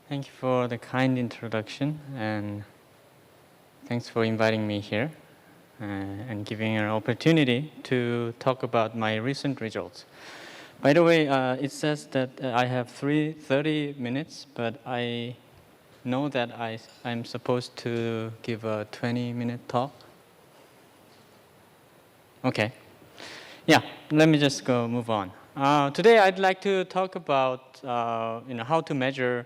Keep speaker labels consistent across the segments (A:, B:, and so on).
A: Thank you for the kind introduction, and thanks for inviting me here and giving an opportunity to talk about my recent results. By the way, it says that I have 30 minutes, but I know that I'm supposed to give a 20-minute talk. Okay. Yeah, let me just move on. Today, I'd like to talk about how to measure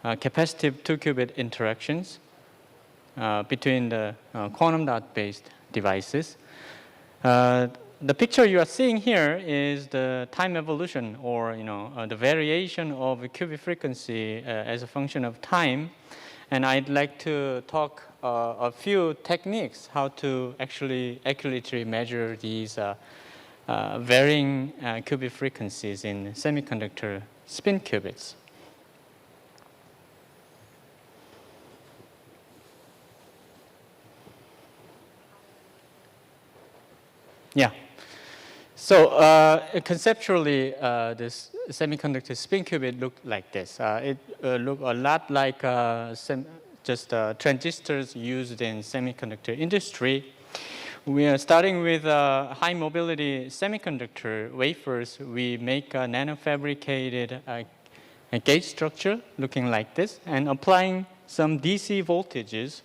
A: capacitive two-qubit interactions between the quantum dot-based devices. The picture you are seeing here is the time evolution, or the variation of the qubit frequency as a function of time. And I'd like to talk a few techniques how to actually accurately measure these varying qubit frequencies in semiconductor spin qubits. Yeah. So conceptually, this semiconductor spin qubit looked like this. It looked a lot like just transistors used in semiconductor industry. We are starting with high mobility semiconductor wafers. We make a nanofabricated gate structure looking like this, and applying some DC voltages,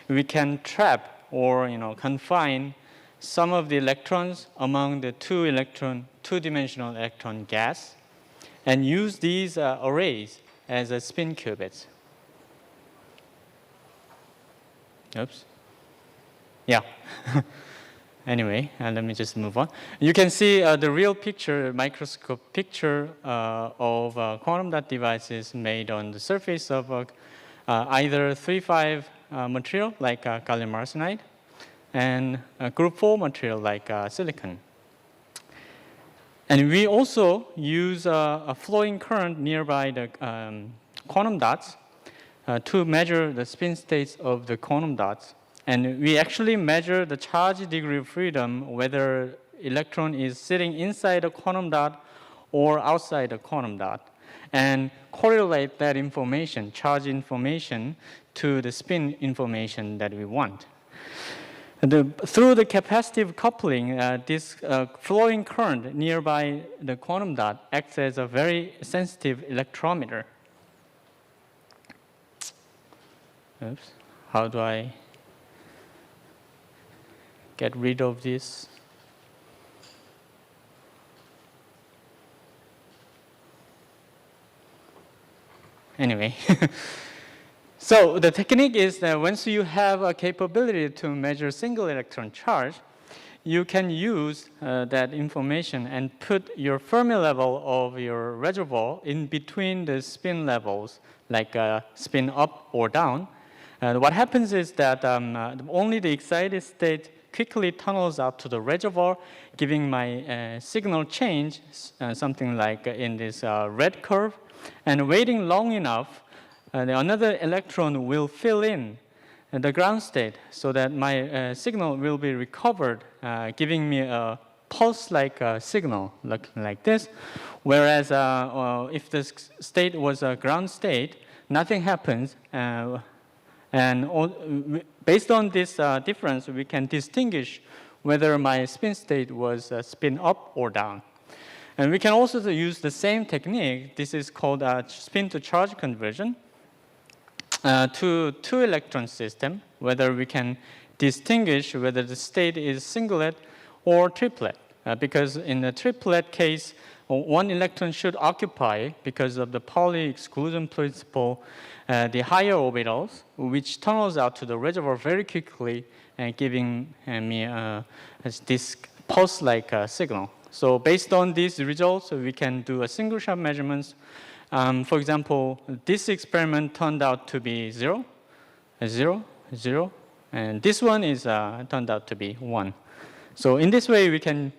A: we can trap or confine some of the electrons among the two-dimensional electron gas, and use these arrays as a spin qubits. Oops. Yeah. Anyway, let me just move on. You can see the real picture, microscope picture of quantum dot devices made on the surface of either 3-5 material like gallium arsenide, and group 4 material like silicon. And we also use a flowing current nearby the quantum dots to measure the spin states of the quantum dots. And we actually measure the charge degree of freedom, whether electron is sitting inside a quantum dot or outside a quantum dot, and correlate that information, charge information, to the spin information that we want. Through the capacitive coupling, this flowing current nearby the quantum dot acts as a very sensitive electrometer. Oops. How do I get rid of this? Anyway. So the technique is that once you have a capability to measure single electron charge, you can use that information and put your Fermi level of your reservoir in between the spin levels, like spin up or down. What happens is that only the excited state quickly tunnels out to the reservoir, giving my signal change, something like in this red curve, and waiting long enough, another electron will fill in the ground state so that my signal will be recovered, giving me a pulse-like signal looking like this. Whereas if the state was a ground state, nothing happens. And based on this difference, we can distinguish whether my spin state was spin up or down. And we can also use the same technique. This is called spin-to-charge conversion. To two-electron system, whether we can distinguish whether the state is singlet or triplet. Because in the triplet case, one electron should occupy, because of the Pauli exclusion principle, the higher orbitals, which tunnels out to the reservoir very quickly, and giving me this pulse-like signal. So based on these results, we can do a single-shot measurements. For example, this experiment turned out to be 0, 0, 0, and this one is turned out to be 1. So in this way, we can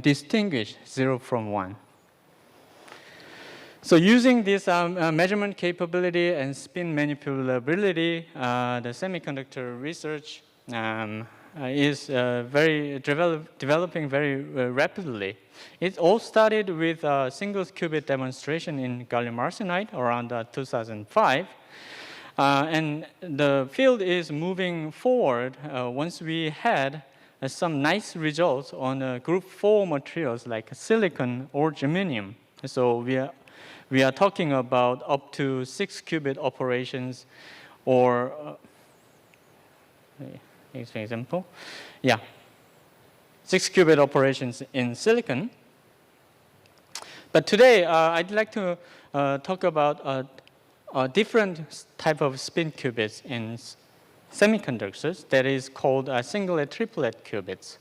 A: distinguish 0 from 1. So using this measurement capability and spin manipulability, the semiconductor research is developing very rapidly. It all started with a single qubit demonstration in gallium arsenide around 2005. And the field is moving forward once we had some nice results on group 4 materials like silicon or germanium. So we are talking about up to 6 qubit operations, or for example, 6 qubit operations in silicon. But today I'd like to talk about a different type of spin qubits in semiconductors that is called singlet triplet qubits.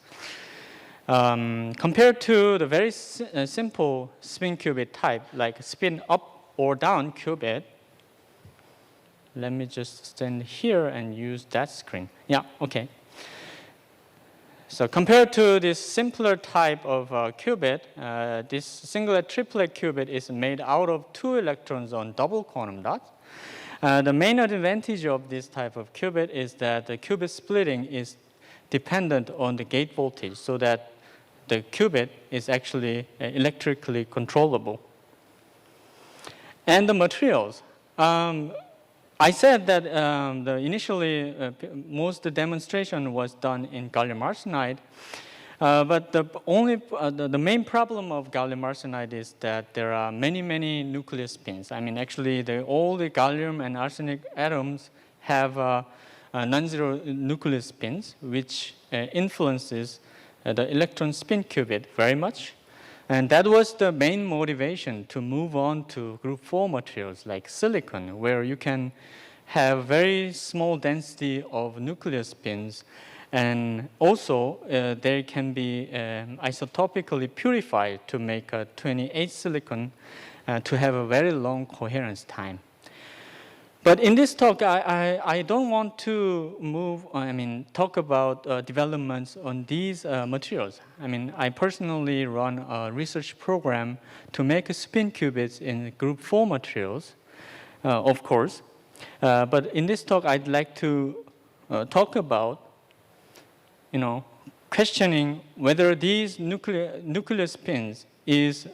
A: Compared to the very simple spin qubit type, like spin up or down qubit, let me just stand here and use that screen. Yeah, okay. So compared to this simpler type of qubit, this singlet triplet qubit is made out of 2 electrons on double quantum dots. The main advantage of this type of qubit is that the qubit splitting is dependent on the gate voltage, so that the qubit is actually electrically controllable. And the materials. I said that initially most demonstration was done in gallium arsenide, but the main problem of gallium arsenide is that there are many nucleus spins. I mean, actually, all the gallium and arsenic atoms have non-zero nucleus spins, which influences the electron spin qubit very much. And that was the main motivation to move on to group 4 materials like silicon, where you can have very small density of nucleus spins, and also they can be isotopically purified to make a 28 silicon to have a very long coherence time. But in this talk, I don't want to talk about developments on these materials. I mean, I personally run a research program to make spin qubits in group 4 materials, of course. But in this talk, I'd like to talk about, questioning whether these nucleus spins is,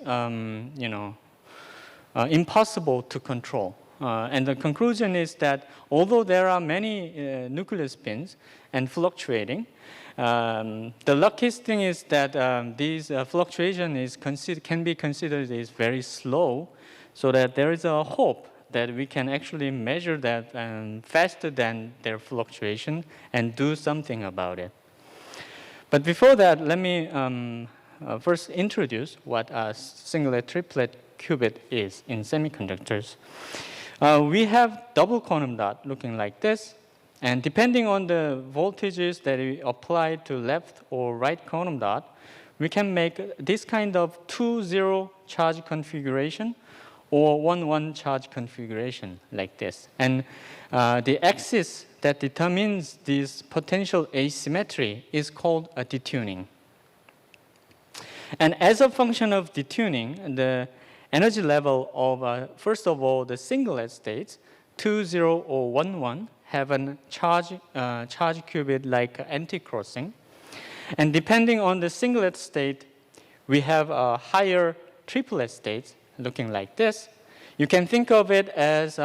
A: impossible to control. And the conclusion is that although there are many nucleus spins and fluctuating, the luckiest thing is that these fluctuation can be considered as very slow, so that there is a hope that we can actually measure that faster than their fluctuation and do something about it. But before that, let me first introduce what a singlet triplet qubit is in semiconductors. We have double quantum dot looking like this, and depending on the voltages that we apply to left or right quantum dot, we can make this kind of 2-0 charge configuration or 1-1 charge configuration like this. And the axis that determines this potential asymmetry is called a detuning. And as a function of detuning, the energy level of, first of all, the singlet states, 2-0 or 1-1, have a charge qubit like anti-crossing. And depending on the singlet state, we have a higher triplet states looking like this. You can think of it as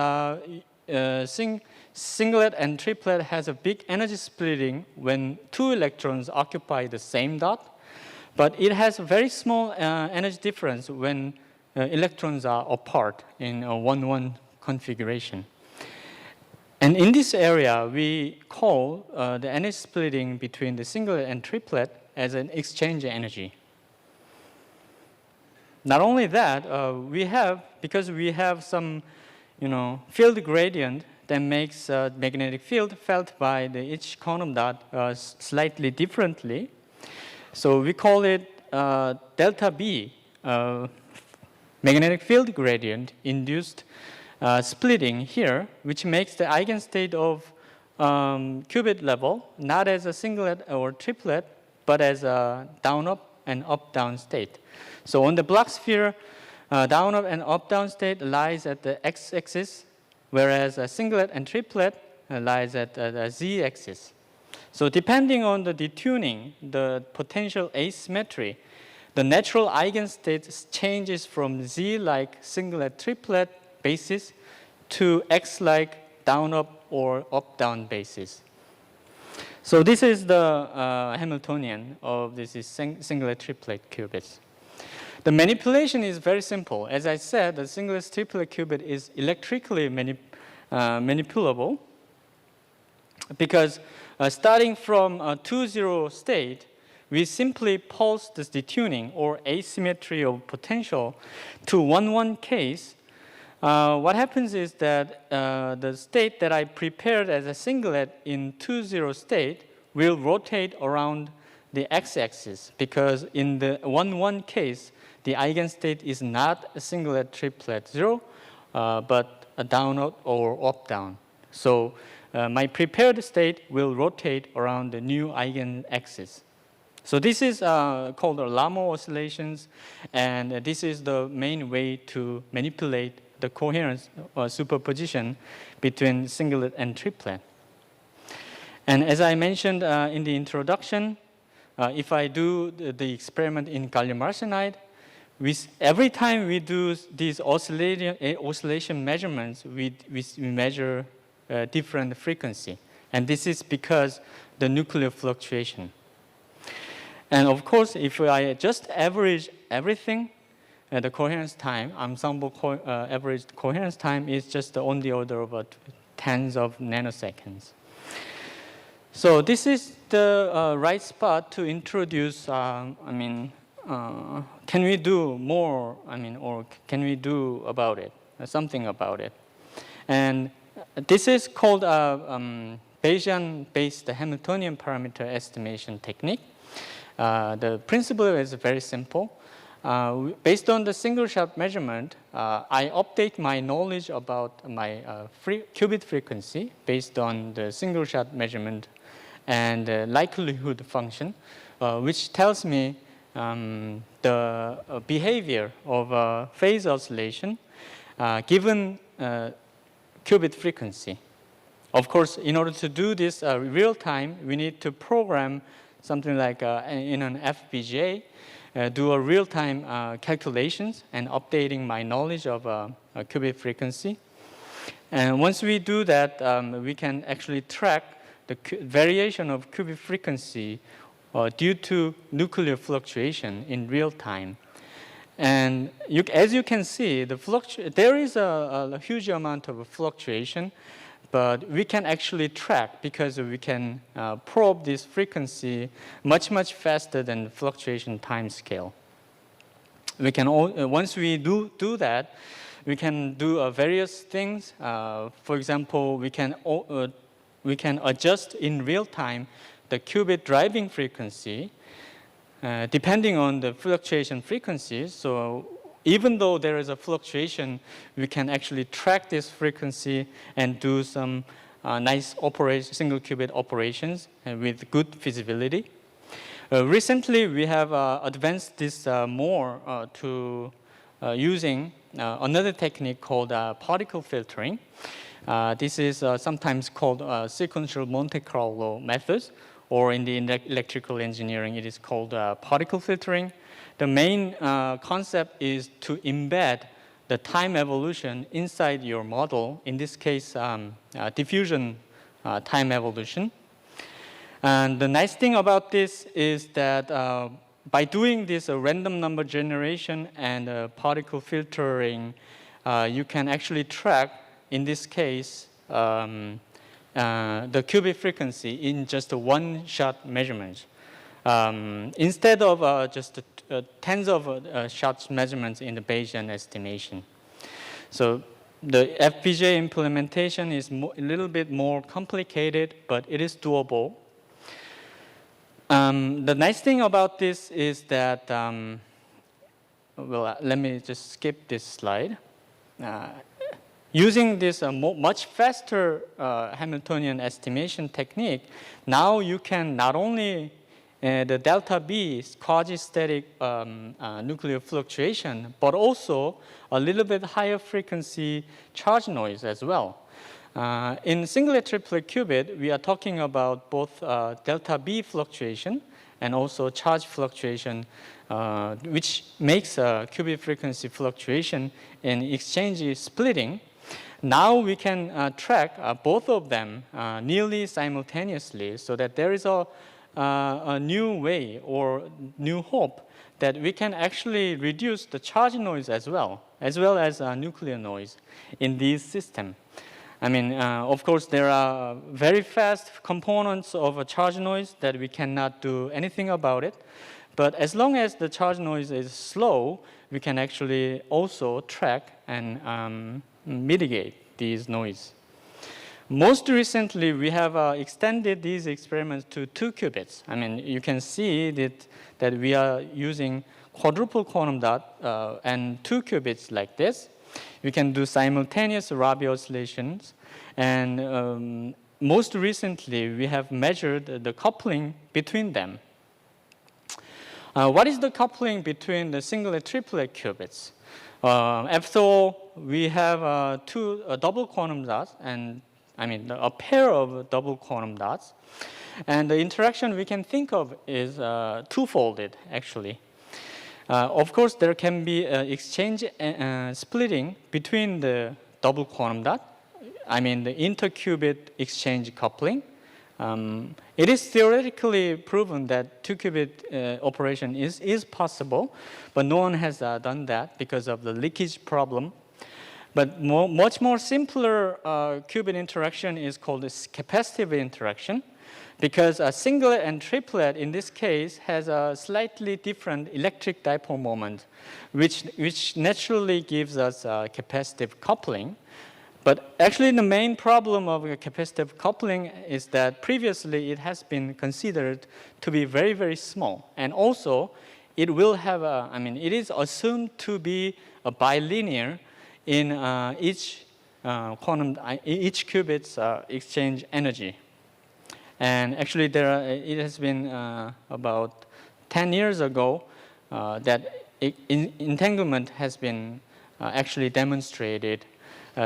A: singlet and triplet has a big energy splitting when 2 electrons occupy the same dot, but it has a very small energy difference when electrons are apart in a 1-1 configuration. And in this area, we call the energy splitting between the singlet and triplet as an exchange energy. Not only that, because we have some, field gradient that makes magnetic field felt by each quantum dot slightly differently. So we call it delta B, magnetic field gradient induced splitting here, which makes the eigenstate of qubit level not as a singlet or triplet, but as a down-up and up-down state. So on the Bloch sphere, down-up and up-down state lies at the x-axis, whereas a singlet and triplet lies at the z-axis. So depending on the detuning, the potential asymmetry, the natural eigenstate changes from Z-like singlet triplet basis to X-like down-up or up-down basis. So this is the Hamiltonian of this is singlet triplet qubits. The manipulation is very simple. As I said, the singlet triplet qubit is electrically manipulable because starting from a 2-0 state, we simply pulse this detuning or asymmetry of potential to 1-1 case. What happens is that the state that I prepared as a singlet in 2-0 state will rotate around the x-axis because in the 1-1 case, the eigenstate is not a singlet triplet 0, but a down or up-down. So my prepared state will rotate around the new eigenaxis. So this is called the Lamo oscillations, and this is the main way to manipulate the coherence superposition between singlet and triplet. And as I mentioned in the introduction, if I do the experiment in gallium arsenide, every time we do these oscillation measurements, we measure different frequency. And this is because the nuclear fluctuation. And of course, if I just average everything, the coherence time, ensemble average coherence time is just on the order of tens of nanoseconds. So this is the right spot to introduce, can we do more, or can we do about it, something about it? And this is called Bayesian-based Hamiltonian parameter estimation technique. The principle is very simple. Based on the single-shot measurement, I update my knowledge about my qubit frequency based on the single-shot measurement and the likelihood function, which tells me the behavior of phase oscillation given qubit frequency. Of course, in order to do this real time, we need to program something like in an FPGA, do a real-time calculations and updating my knowledge of qubit frequency. And once we do that, we can actually track the variation of qubit frequency due to nuclear fluctuation in real time. And as you can see, there is a huge amount of fluctuation, but we can actually track because we can probe this frequency much, much faster than the fluctuation time scale. We can once we do that, we can do various things. For example, we can adjust in real time the qubit driving frequency depending on the fluctuation frequencies. So even though there is a fluctuation, we can actually track this frequency and do some nice single qubit operations with good feasibility. Recently, we have advanced this more to using another technique called particle filtering. This is sometimes called sequential Monte Carlo methods, or in the electrical engineering, it is called particle filtering. The main concept is to embed the time evolution inside your model, in this case, diffusion time evolution. And the nice thing about this is that by doing this random number generation and particle filtering, you can actually track, in this case, the qubit frequency in just a one-shot measurement. Instead of just tens of shots measurements in the Bayesian estimation. So the FPGA implementation is a little bit more complicated, but it is doable. The nice thing about this is that, let me just skip this slide. Using this much faster Hamiltonian estimation technique, now you can not only the delta B quasi-static nuclear fluctuation, but also a little bit higher frequency charge noise as well. In singlet triplet qubit, we are talking about both delta B fluctuation and also charge fluctuation, which makes a qubit frequency fluctuation in exchange splitting. Now we can track both of them nearly simultaneously, so that there is a new way or new hope that we can actually reduce the charge noise as well as nuclear noise in these systems. I mean, of course, there are very fast components of a charge noise that we cannot do anything about it. But as long as the charge noise is slow, we can actually also track and mitigate these noise. Most recently, we have extended these experiments to 2 qubits. I mean, you can see that we are using quadruple quantum dot and 2 qubits like this. We can do simultaneous Rabi oscillations. And most recently, we have measured the coupling between them. What is the coupling between the singlet triplet qubits? After all, we have two double quantum dots, and I mean a pair of double quantum dots. And the interaction we can think of is twofolded, actually. Of course, there can be exchange splitting between the double quantum dot, I mean the interqubit exchange coupling. It is theoretically proven that 2-qubit operation is possible, but no one has done that because of the leakage problem. But much more simpler qubit interaction is called this capacitive interaction, because a singlet and triplet in this case has a slightly different electric dipole moment, which naturally gives us capacitive coupling. But actually the main problem of capacitive coupling is that previously it has been considered to be very, very small. And also it will have it is assumed to be a bilinear in each qubit's exchange energy. And actually it has been about 10 years ago that entanglement has been actually demonstrated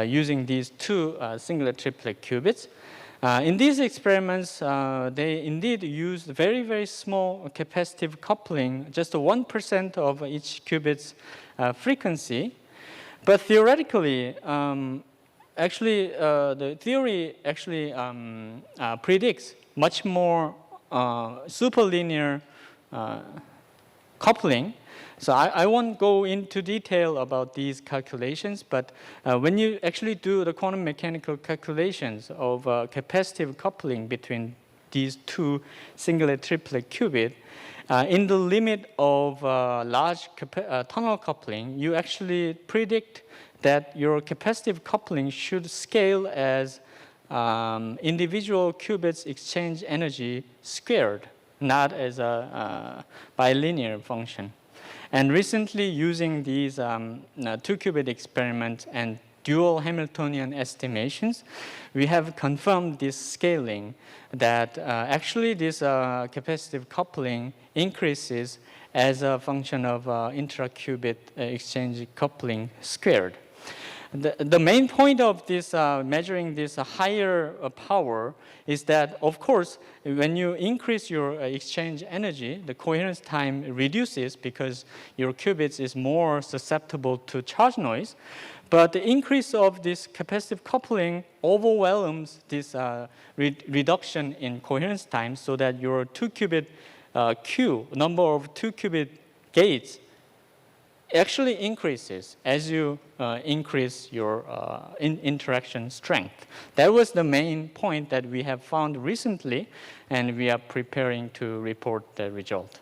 A: using these two singlet triplet qubits. In these experiments, they indeed used very, very small capacitive coupling, just 1% of each qubit's frequency. But theoretically, the theory actually predicts much more superlinear coupling. So I won't go into detail about these calculations, but when you actually do the quantum mechanical calculations of capacitive coupling between these two singlet triplet qubit, in the limit of large tunnel coupling, you actually predict that your capacitive coupling should scale as individual qubits exchange energy squared, not as a bilinear function. And recently, using these 2-qubit experiments and dual Hamiltonian estimations, we have confirmed this scaling, that actually this capacitive coupling increases as a function of intra-qubit exchange coupling squared. The main point of this measuring this higher power is that, of course, when you increase your exchange energy, the coherence time reduces because your qubits is more susceptible to charge noise. But the increase of this capacitive coupling overwhelms this reduction in coherence time, so that your 2-qubit number of 2-qubit gates actually increases as you increase your interaction strength. That was the main point that we have found recently, and we are preparing to report the result.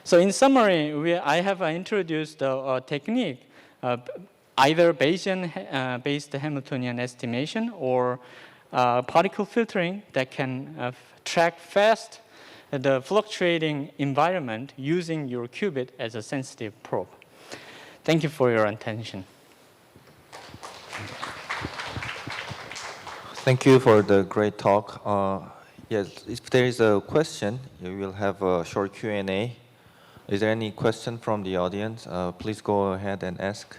A: So in summary, I have introduced a technique, either Bayesian-based Hamiltonian estimation or particle filtering that can track fast the fluctuating environment using your qubit as a sensitive probe. Thank you for your attention.
B: Thank you for the great talk. Yes, if there is a question, you will have a short Q&A. Is there any question from the audience? Please go ahead and ask.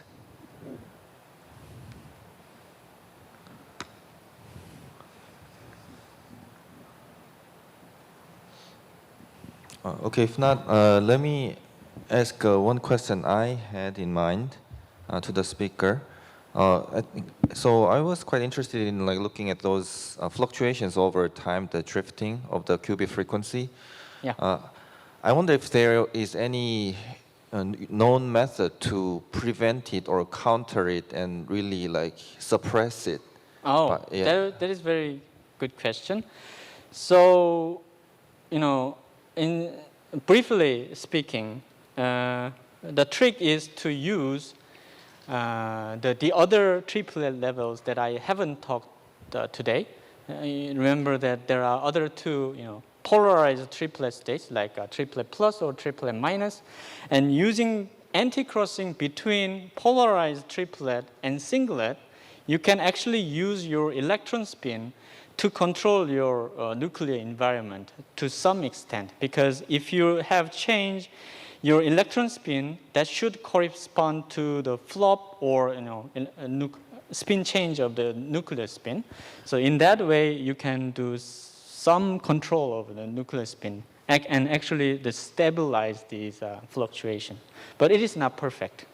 B: Okay, if not, let me ask one question I had in mind to the speaker. So I was quite interested in like looking at those fluctuations over time, the drifting of the qubit frequency.
A: Yeah.
B: I wonder if there is any known method to prevent it or counter it and really like suppress it.
A: Oh,
B: But, yeah.
A: that is very good question. So, in briefly speaking, the trick is to use the other triplet levels that I haven't talked today. You remember that there are other two, polarized triplet states like triplet plus or triplet minus, and using anti-crossing between polarized triplet and singlet, you can actually use your electron spin to control your nuclear environment to some extent. Because if you have changed your electron spin, that should correspond to the flop or spin change of the nuclear spin. So in that way, you can do some control over the nuclear spin and actually stabilize these fluctuations. But it is not perfect.